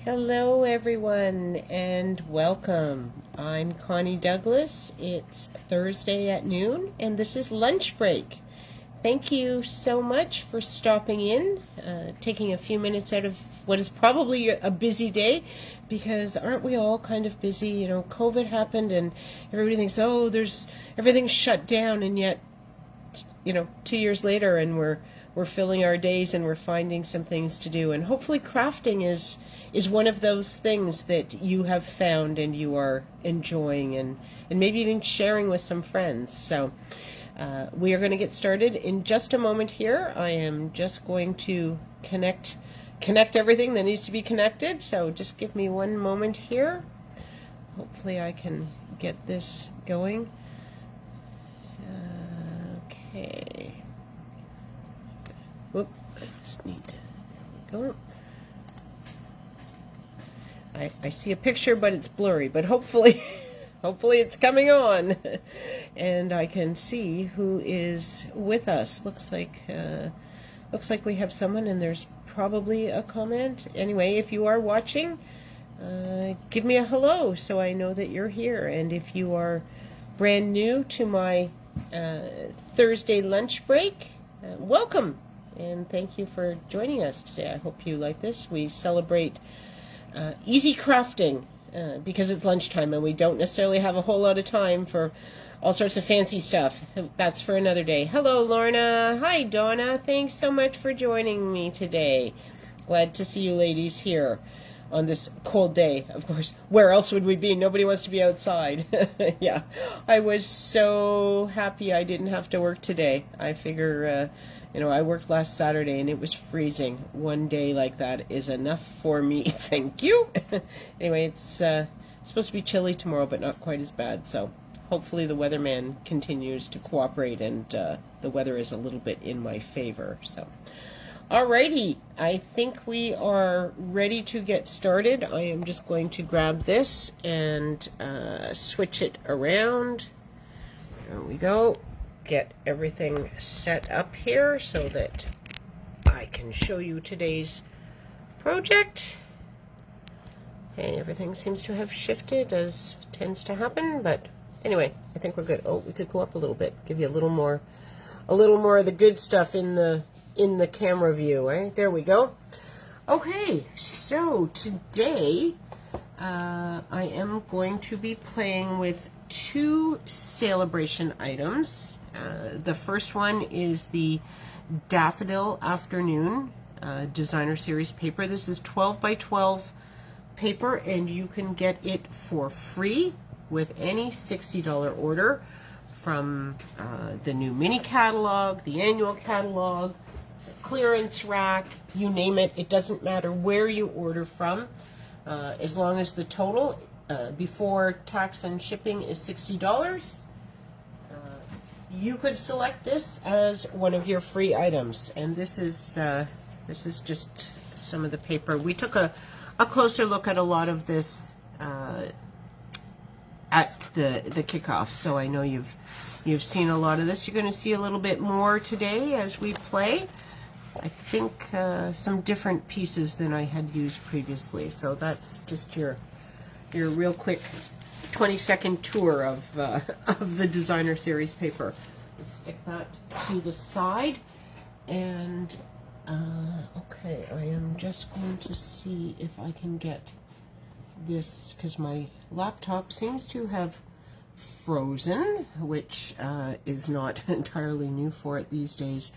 Hello everyone and welcome. I'm Connie Douglas. It's Thursday at noon and this is lunch break. Thank you so much for stopping in, taking a few minutes out of what is probably a busy day, because aren't we all kind of busy? You know, COVID happened and everybody thinks, oh, everything's shut down, and yet, 2 years later and we're filling our days and we're finding some things to do, and hopefully crafting is one of those things that you have found and you are enjoying and maybe even sharing with some friends. So we are going to get started in just a moment here. I am just going to connect everything that needs to be connected, so just give me one moment here. Hopefully I can get this going. Okay. Whoop, I just need to, there we go. I see a picture, but it's blurry, but hopefully it's coming on and I can see who is with us. Looks like we have someone, and there's probably a comment. Anyway, if you are watching, give me a hello so I know that you're here. And if you are brand new to my Thursday lunch break, welcome and thank you for joining us today. I hope you like this. We celebrate easy crafting because it's lunchtime and we don't necessarily have a whole lot of time for all sorts of fancy stuff. That's for another day. Hello, Lorna. Hi, Donna. Thanks so much for joining me today. Glad to see you ladies here on this cold day. Of course, where else would we be? Nobody wants to be outside. Yeah, I was so happy I didn't have to work today. I figure, I worked last Saturday and it was freezing. One day like that is enough for me. Thank you. Anyway, it's supposed to be chilly tomorrow, but not quite as bad. So hopefully the weatherman continues to cooperate and the weather is a little bit in my favor. So. Alrighty, I think we are ready to get started. I am just going to grab this and switch it around. There we go. Get everything set up here so that I can show you today's project. Okay, everything seems to have shifted, as tends to happen, but anyway, I think we're good. Oh, we could go up a little bit, give you a little more of the good stuff in the camera view, eh? There we go. Okay, so today I am going to be playing with two Celebration items. The first one is the Daffodil Afternoon Designer Series paper. This is 12 by 12 paper, and you can get it for free with any $60 order from the new mini catalog, the annual catalog, clearance rack, you name it. It doesn't matter where you order from, as long as the total before tax and shipping is $60. You could select this as one of your free items, and this is just some of the paper. We took a closer look at a lot of this at the kickoff, so I know you've seen a lot of this. You're going to see a little bit more today as we play. I think some different pieces than I had used previously. So that's just your real quick 20-second tour of the Designer Series paper. Just stick that to the side, and okay, I am just going to see if I can get this, because my laptop seems to have frozen, which is not entirely new for it these days.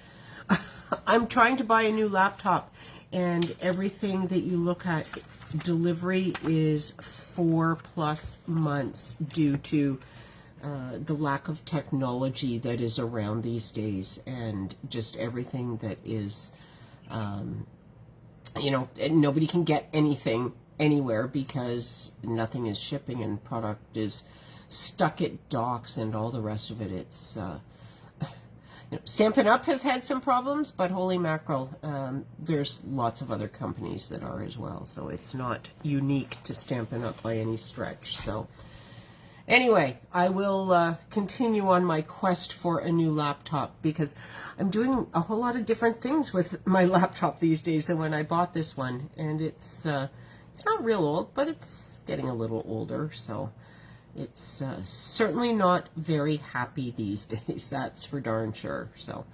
I'm trying to buy a new laptop, and everything that you look at, delivery is 4+ months due to the lack of technology that is around these days, and just everything that is, nobody can get anything anywhere because nothing is shipping and product is stuck at docks and all the rest of it. It's Stampin' Up! Has had some problems, but holy mackerel, there's lots of other companies that are as well, so it's not unique to Stampin' Up! By any stretch. So anyway, I will continue on my quest for a new laptop, because I'm doing a whole lot of different things with my laptop these days than when I bought this one, and it's It's not real old, but it's getting a little older, so it's certainly not very happy these days, that's for darn sure. So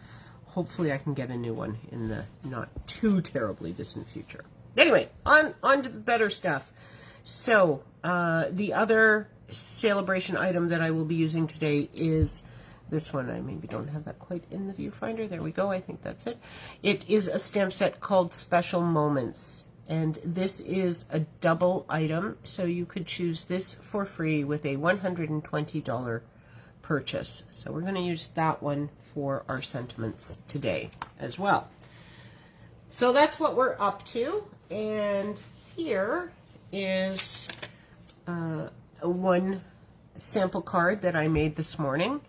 hopefully I can get a new one in the not too terribly distant future. Anyway, on to the better stuff. So the other celebration item that I will be using today is this one. I maybe don't have that quite in the viewfinder. There we go. I think that's it. It is a stamp set called Special Moments. And this is a double item, so you could choose this for free with a $120 purchase. So we're going to use that one for our sentiments today as well. So that's what we're up to. And here is one sample card that I made this morning.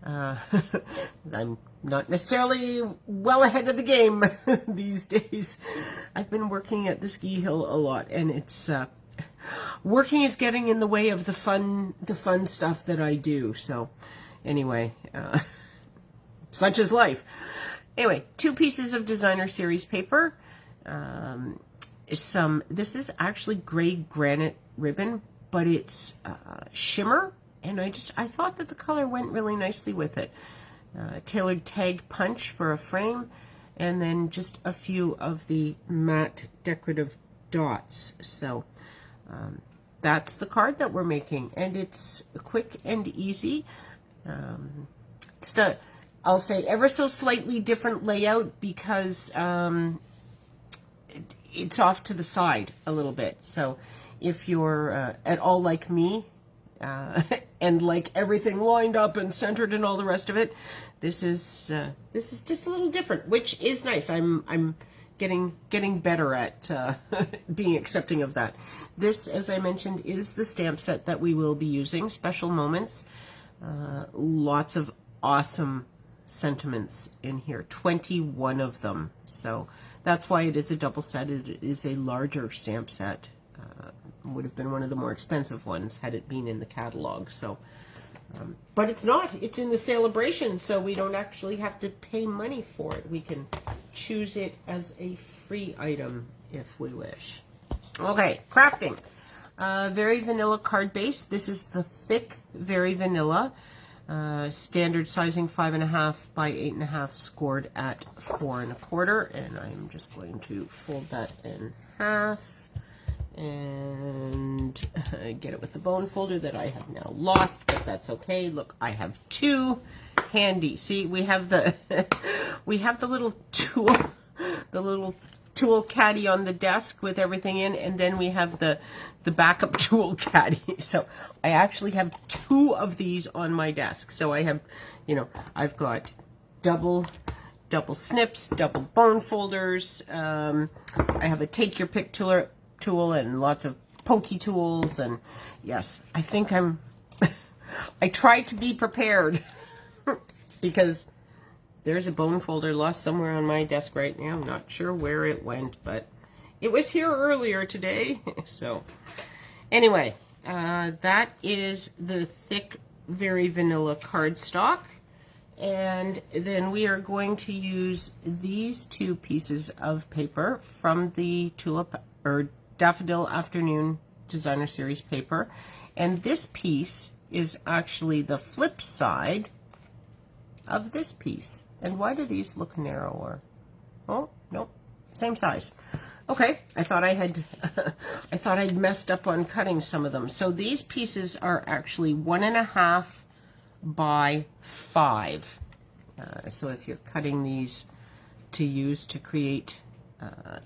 I'm not necessarily well ahead of the game these days. I've been working at the ski hill a lot, and it's working is getting in the way of the fun stuff that I do. So anyway, such is life. Anyway, 2 pieces of designer series paper. This is actually gray granite ribbon, but it's shimmer, and I thought that the color went really nicely with it. Tailored tag punch for a frame, and then just a few of the matte decorative dots. So that's the card that we're making, and it's quick and easy. I'll say ever so slightly different layout because it's off to the side a little bit. So if you're at all like me, and like everything lined up and centered and all the rest of it, this is just a little different, which is nice. I'm getting better at being accepting of that. This, as I mentioned, is the stamp set that we will be using. Special Moments. Lots of awesome sentiments in here. 21 of them. So that's why it is a double set. It is a larger stamp set. Would have been one of the more expensive ones had it been in the catalog. So, but it's not. It's in the celebration, so we don't actually have to pay money for it. We can choose it as a free item if we wish. Okay, crafting. Very vanilla card base. This is the thick Very Vanilla. Standard sizing 5.5 by 8.5, scored at 4 1/4, and I'm just going to fold that in half and get it with the bone folder that I have now lost, but that's okay. Look, I have 2 handy. See, we have the little tool caddy on the desk with everything in, and then we have the backup tool caddy. So I actually have 2 of these on my desk. So I have, I've got double snips, double bone folders. I have a take your pick tool and lots of pokey tools, and yes, I think I try to be prepared because there's a bone folder lost somewhere on my desk right now. I'm not sure where it went, but it was here earlier today. So anyway, that is the thick Very Vanilla cardstock. And then we are going to use these 2 pieces of paper from the Daffodil Afternoon Designer Series paper. And this piece is actually the flip side of this piece. And why do these look narrower? Oh, nope, same size. Okay, I thought I'd messed up on cutting some of them. So these pieces are actually 1.5 by 5. So if you're cutting these to use to create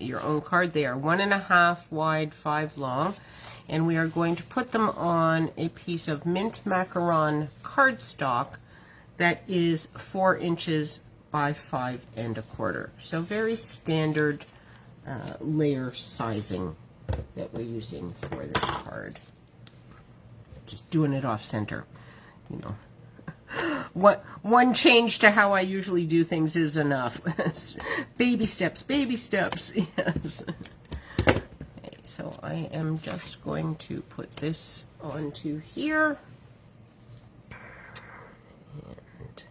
your own card, they are 1.5 wide, 5 long, and we are going to put them on a piece of mint macaron cardstock that is 4 inches by 5 1/4. So very standard layer sizing that we're using for this card. Just doing it off center, One change to how I usually do things is enough. Baby steps, baby steps. Yes. Okay, so I am just going to put this onto here. And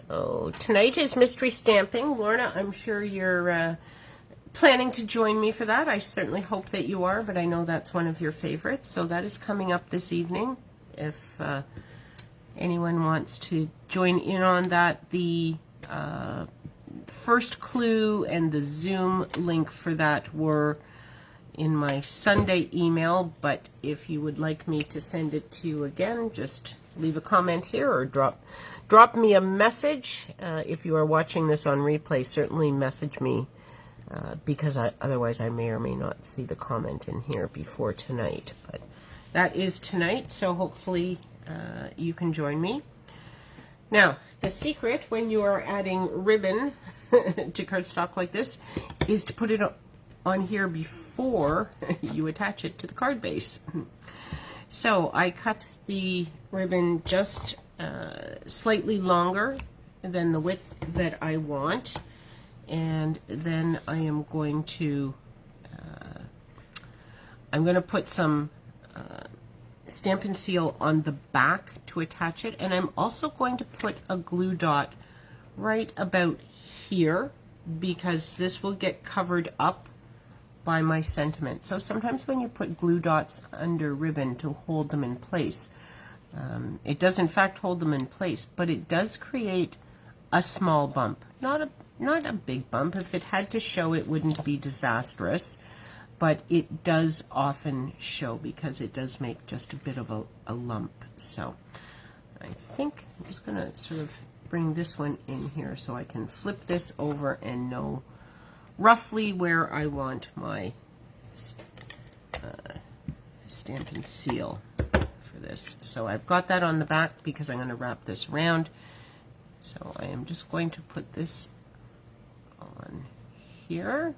so tonight is mystery stamping. Lorna, I'm sure you're planning to join me for that. I certainly hope that you are, but I know that's one of your favorites. So that is coming up this evening. If anyone wants to join in on that, the first clue and the Zoom link for that were in my Sunday email, but if you would like me to send it to you again, just leave a comment here or drop me a message. If you are watching this on replay, certainly message me because otherwise I may or may not see the comment in here before tonight. But that is tonight, so hopefully you can join me. Now, the secret when you are adding ribbon to cardstock like this is to put it on here before you attach it to the card base. So I cut the ribbon just slightly longer than the width that I want, and then I am going to put some Stampin' Seal on the back to attach it, and I'm also going to put a glue dot right about here because this will get covered up by my sentiment. So sometimes when you put glue dots under ribbon to hold them in place, it does in fact hold them in place, but it does create a small bump. Not a big bump. If it had to show, it wouldn't be disastrous, but it does often show because it does make just a bit of a lump. So I think I'm just going to sort of bring this one in here so I can flip this over and know roughly where I want my Stampin' Seal for this. So I've got that on the back because I'm going to wrap this around. So I am just going to put this on here,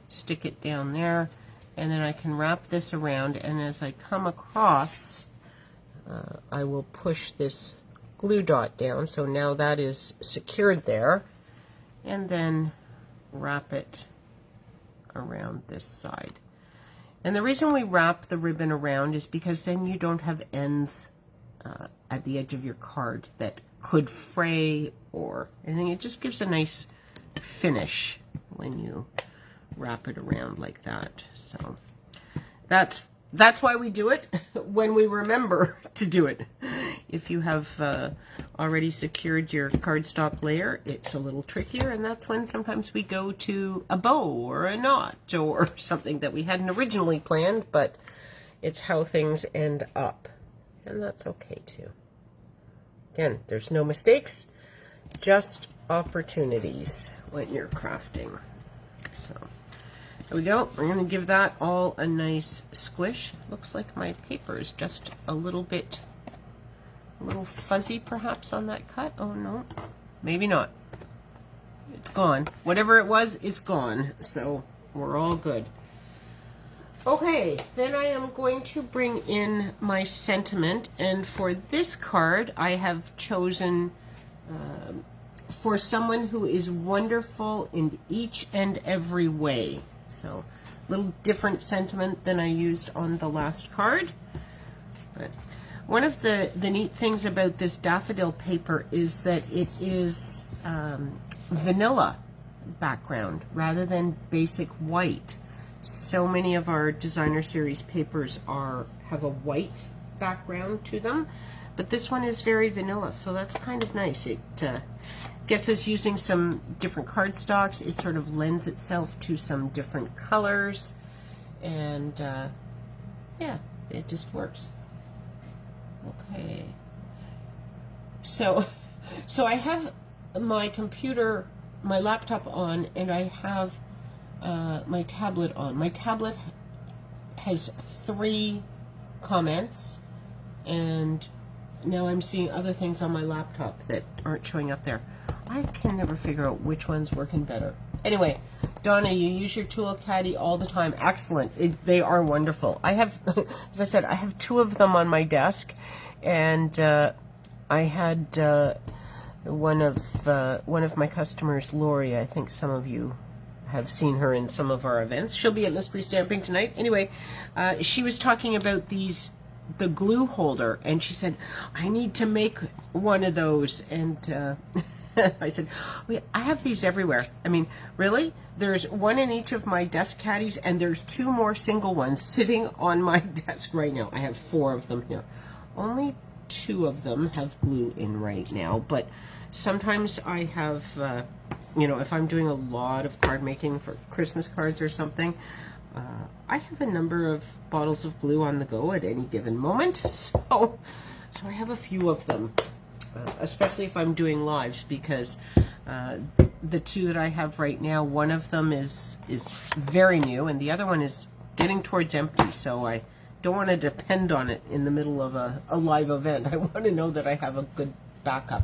stick it down there, and then I can wrap this around, and as I come across, I will push this glue dot down. So now that is secured there, and then wrap it around this side. And the reason we wrap the ribbon around is because then you don't have ends at the edge of your card that could fray or anything. It just gives a nice finish when you wrap it around like that. So that's why we do it when we remember to do it. If you have already secured your cardstock layer, it's a little trickier, and that's when sometimes we go to a bow or a knot or something that we hadn't originally planned, but it's how things end up, and that's okay too. Again, there's no mistakes, just opportunities when you're crafting. So there we go. We're going to give that all a nice squish. Looks like my paper is just a little fuzzy perhaps on that cut. Oh no, maybe not. It's gone. Whatever it was, it's gone. So we're all good. Okay, then I am going to bring in my sentiment, and for this card I have chosen for someone who is wonderful in each and every way. So a little different sentiment than I used on the last card. But one of the neat things about this daffodil paper is that it is vanilla background rather than basic white. So many of our designer series papers have a white background to them, but this one is very vanilla, so that's kind of nice. It gets us using some different cardstocks. It sort of lends itself to some different colors, and yeah, it just works. Okay, so I have my computer, my laptop on, and I have my tablet on. My tablet has 3 comments, and now I'm seeing other things on my laptop that aren't showing up there. I can never figure out which one's working better. Anyway, Donna, you use your tool caddy all the time. Excellent. they are wonderful. I have, as I said, I have 2 of them on my desk, and I had one of my customers, Lori. I think some of you have seen her in some of our events. She'll be at Mystery Stamping tonight. Anyway, she was talking about the glue holder, and she said, I need to make one of those, and I said, I have these everywhere. I mean, really? There's one in each of my desk caddies, and there's 2 more single ones sitting on my desk right now. I have 4 of them here. Only 2 of them have glue in right now, but sometimes I have, you know, if I'm doing a lot of card making for Christmas cards or something, I have a number of bottles of glue on the go at any given moment, so I have a few of them, especially if I'm doing lives, because the 2 that I have right now, one of them is very new, and the other one is getting towards empty, so I don't want to depend on it in the middle of a live event. I want to know that I have a good backup.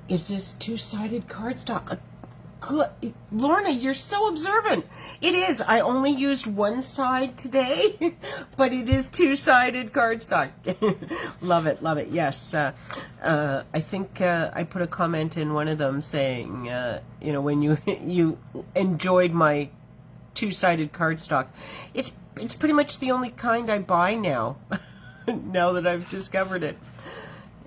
Is this 2-sided cardstock? Good. Lorna, you're so observant. It is. I only used one side today, but it is 2-sided cardstock. Love it, love it. Yes. I think I put a comment in one of them saying, you know, when you enjoyed my 2-sided cardstock. It's pretty much the only kind I buy now, now that I've discovered it.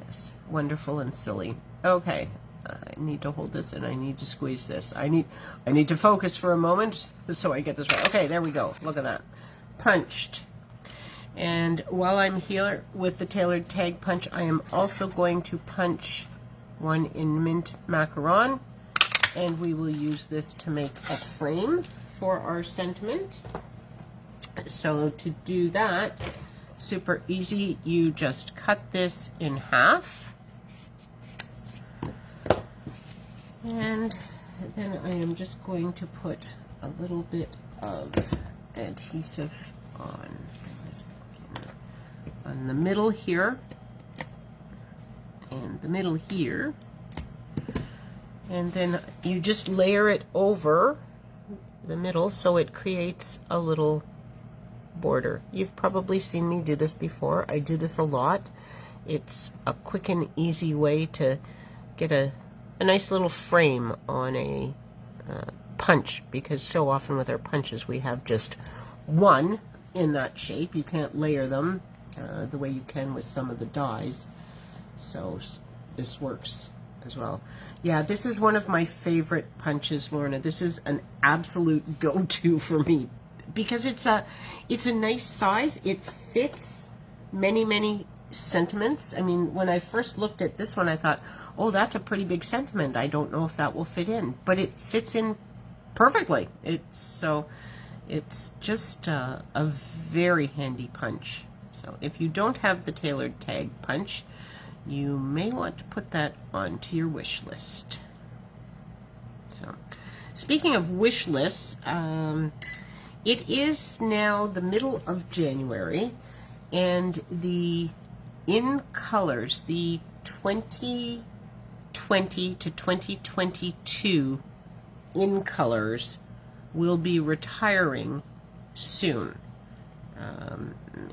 Yes, wonderful and silly. Okay. I need to hold this and I need to squeeze this. I need to focus for a moment so I get this right. Okay, there we go. Look at that. Punched. And while I'm here with the tailored tag punch, I am also going to punch one in mint macaron, and we will use this to make a frame for our sentiment. So to do that, super easy. You just cut this in half. And then I am just going to put a little bit of adhesive on the middle here, and the middle here. And then you just layer it over the middle so it creates a little border. You've probably seen me do this before. I do this a lot. It's a quick and easy way to get a nice little frame on a punch, because so often with our punches we have just one in that shape. You can't layer them the way you can with some of the dies, so this works as well. Yeah, this is one of my favorite punches, Lorna. This is an absolute go-to for me because it's a nice size. It fits many sentiments. I mean, when I first looked at this one, I thought, oh, that's a pretty big sentiment. I don't know if that will fit in, but it fits in perfectly. It's just a very handy punch. So if you don't have the tailored tag punch, you may want to put that onto your wish list. So, speaking of wish lists, it is now the middle of January, and the in colors, the 2020 to 2022 in colors will be retiring soon,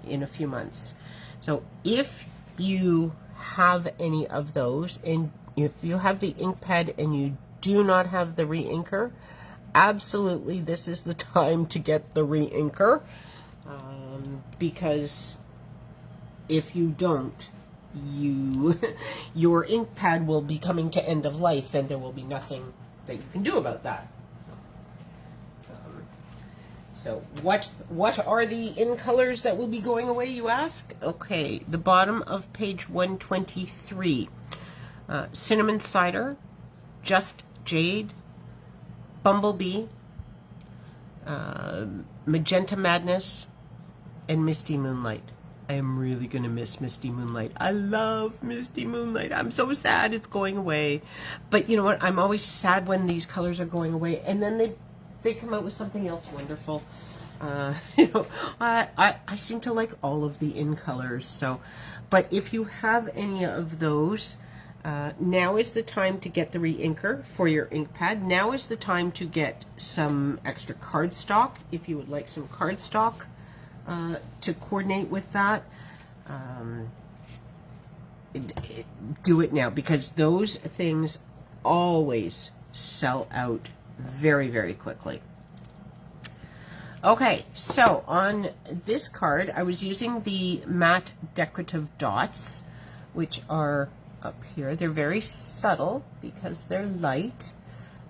in a few months. So if you have any of those, and if you have the ink pad and you do not have the re-inker, absolutely this is the time to get the re-inker, because if you don't, your ink pad will be coming to end of life, and there will be nothing that you can do about that. So what are the in colors that will be going away, you ask? Okay, the bottom of page 123. Cinnamon Cider, Just Jade, Bumblebee, Magenta Madness, and Misty Moonlight. I am really going to miss Misty Moonlight. I love Misty Moonlight. I'm so sad it's going away. But you know what? I'm always sad when these colors are going away, and then they come out with something else wonderful. You know, I seem to like all of the in colors. So, but if you have any of those, now is the time to get the re-inker for your ink pad. Now is the time to get some extra cardstock if you would like some cardstock to coordinate with that. Do it now, because those things always sell out very quickly. Okay, so on this card I was using the matte decorative dots, which are up here. They're very subtle because they're light,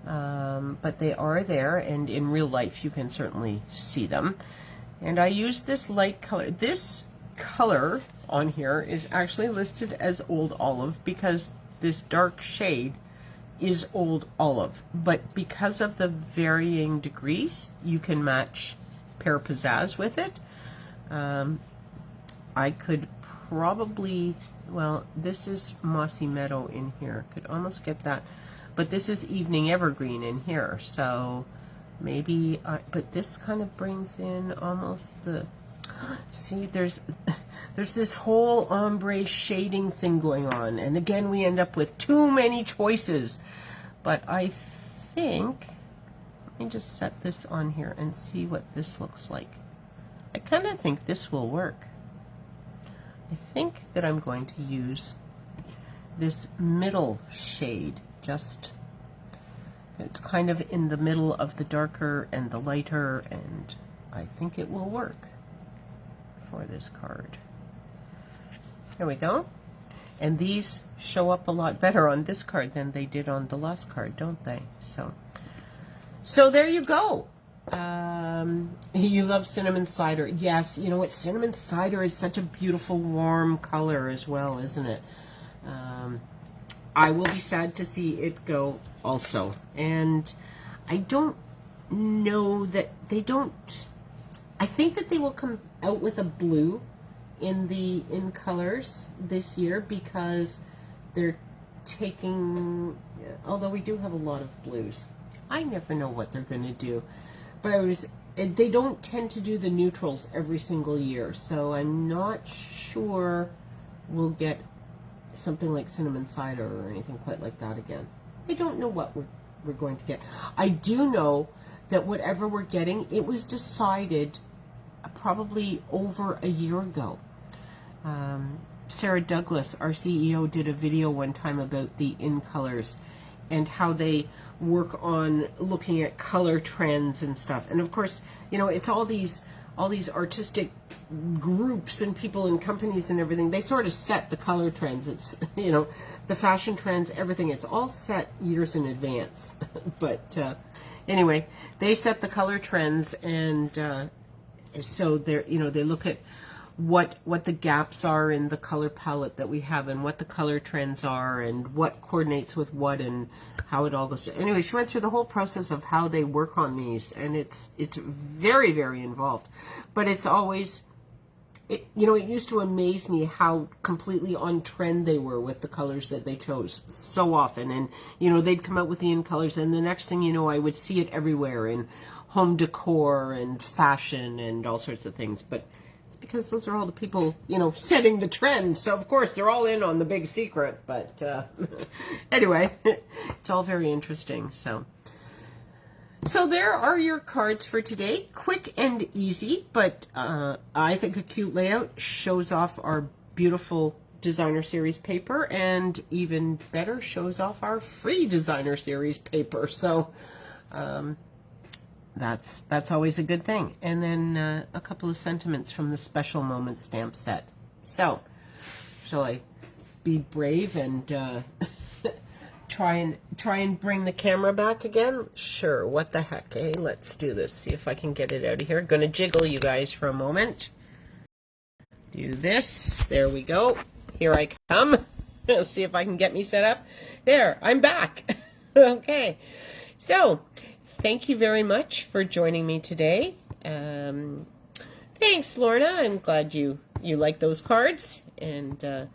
but they are there, and in real life you can certainly see them. And I used this light color. This color on here is actually listed as Old Olive because this dark shade is Old Olive, but because of the varying degrees, you can match Pear Pizzazz with it. I could probably, well, this is Mossy Meadow in here. Could almost get that, but this is Evening Evergreen in here, so maybe, but this kind of brings in almost the, see, there's this whole ombre shading thing going on, and again we end up with too many choices. But I think, let me just set this on here and see what this looks like. I kind of think this will work. I think that I'm going to use this middle shade, just, it's kind of in the middle of the darker and the lighter, and I think it will work for this card. There we go. And these show up a lot better on this card than they did on the last card, don't they? So there you go. You love cinnamon cider. Yes, you know what? Cinnamon cider is such a beautiful, warm color as well, isn't it? I will be sad to see it go also. And I don't know that they don't... I think that they will come out with a blue in colors this year because they're taking, although we do have a lot of blues. I never know what they're going to do, but they don't tend to do the neutrals every single year, so I'm not sure we'll get something like cinnamon cider or anything quite like that again. I don't know what we're going to get. I do know that whatever we're getting, it was decided probably over a year ago. Sarah Douglas, our CEO, did a video one time about the in colors and how they work on looking at color trends and stuff. And of course, you know, it's all these artistic groups and people and companies and everything. They sort of set the color trends. It's, you know, the fashion trends, everything. It's all set years in advance. But anyway, they set the color trends, and so they're, you know, they look at what the gaps are in the color palette that we have and what the color trends are and what coordinates with what and how it all goes. Anyway, she went through the whole process of how they work on these, and it's very, very involved. But it's always, you know, it used to amaze me how completely on trend they were with the colors that they chose so often. And, you know, they'd come out with the in colors, and the next thing you know, I would see it everywhere in home decor and fashion and all sorts of things. But because those are all the people, you know, setting the trend. So, of course, they're all in on the big secret. But anyway, it's all very interesting. So there are your cards for today. Quick and easy, but I think a cute layout shows off our beautiful designer series paper, and even better, shows off our free designer series paper. So that's always a good thing. And then a couple of sentiments from the Special Moments stamp set. So, shall I be brave and try and bring the camera back again? Sure, what the heck, eh? Let's do this. See if I can get it out of here. Gonna jiggle you guys for a moment. Do this. There we go. Here I come. See if I can get me set up. There, I'm back. Okay. So, thank you very much for joining me today. Thanks, Lorna. I'm glad you like those cards, and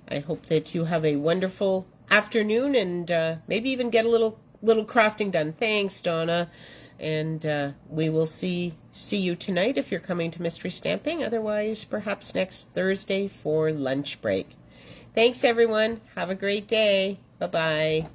I hope that you have a wonderful afternoon, and maybe even get a little crafting done. Thanks, Donna, and we will see you tonight if you're coming to Mystery Stamping. Otherwise, perhaps next Thursday for lunch break. Thanks, everyone. Have a great day. Bye-bye.